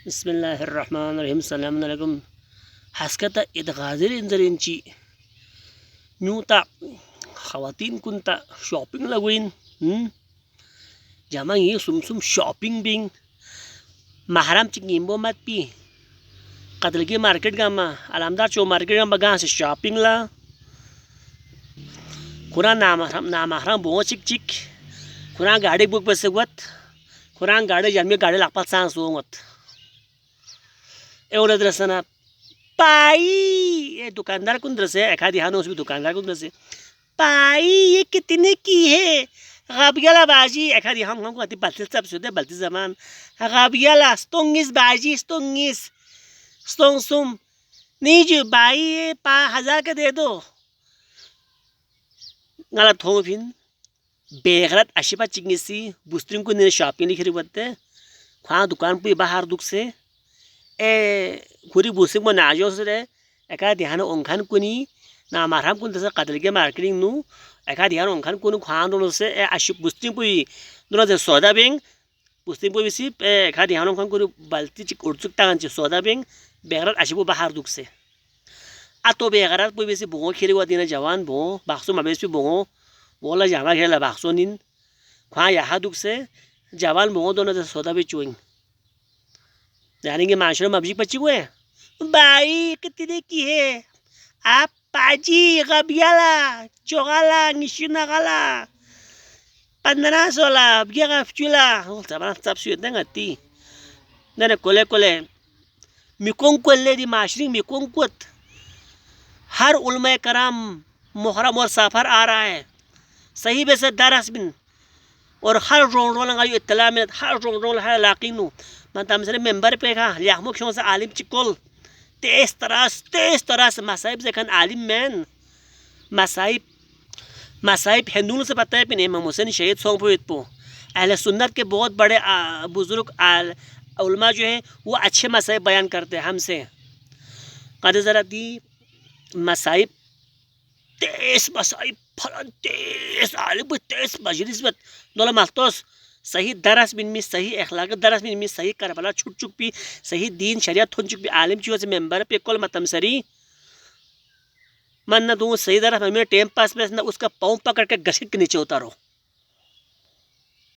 बिस्मिल्लाहिर्रहमानिर्रहीम सलाम अलैकुम हस्कता इदगाज़िर इंजरिंची म्यूता ख़वातीन कुंता शॉपिंग लगुइन जमा ये सुम शॉपिंग बिंग महराम चिंगिम्बो मत पी कतल की मार्केट गामा अलामदार चो मार्केट गामा गा से शॉपिंग ला कुरान नामहराम बो चिक चिक कुरान गाड़ी बुक बसे वत कुरान गाड़ी जन्मे गाड़ी लापत सांस वत एवढं द्रसना पाई ये दुकानदार कुन द्रसे एखादी हानोस भी दुकानदार कुन द्रसे पाई ये कितने की है गाबियाला बाजी एखादी हम को अति बत्तीस सब सुदे बत्तीस जमान गाबियाला स्टोंगिस बाजी स्टोंगिस स्टोंग सुम नहीं जो बाई ये 5000 के दे दो गलत हो फिन बेगरत अशिपा चिंगिसी बुस्त्रिंग को ने शॉपिंग लिखरी बत्ते खां दुकान पे बाहर दुख से ए खुरी बुसिंग में नाजो से एका ध्यान ओंखान कुनी ना मारहाम कुन तसा कतल के मार्केटिंग नु एका ध्यान ओंखान कुन खान दोनो से ए आशि बुस्त्रिंग पुई दोनो से सौदा बेंग बुस्त्रिंग पुई बिसी एका ध्यान ओंखान कुन बाल्टी चिक उड़चुक तागन सौदा बेंग बेगरत आशिपो बाहर दुख से आतो बेगरत पुई बिसी बोंगो खिरी वदिना जवान बो बाक्सो मबेस पे बोंगो बोला जामा खेला बाक्सो निन खां यहाँ दुख से जवान बोंगो दोनो से सौदा भी चुएंग जाने के माशरे में अभी बच्ची हुए भाई कितने की है आप पाजी गबियाला चोगाला निशिना गाला 1500 बिया चूला तमाम सब सुयत नगती नने कोले कोले मिकोंग कोले दी माशरी मिकोंग कुत हर उलमा कराम मुहर्रम और सफर आ रहा है सही वैसे दरस बिन और हर रोंग रोंग लगाई इत्तला में हर रोंग रोंग हर लाकिनु मैं तमसरे मेंबर पे का लियामुक शों से आलिम चिकोल तेज तरह से मसाइब से खन आलिम मैन मसाइब हिंदुओं से पता है पिन इमाम हुसैन शहीद सोंग पोइत पो अहले सुन्नत के बहुत बड़े बुजुर्ग उलमा जो है वो अच्छे मसाइब बयान करते हैं हमसे कद ज़रा दी मसाइब तेज मसाइब फलन तेज आलिम तेज मजलिस बत दोला मख्तोस सही दरस बिन में सही अखलाक दरस बिन में सही करबला छुट चुक भी सही दीन शरियत थुन चुक भी आलिम चुआ से मेंबर पे कल मतम सरी मन न दूँ सही दरस में टाइम पास में ना उसका पाँव पकड़ के घसीट के नीचे उतारो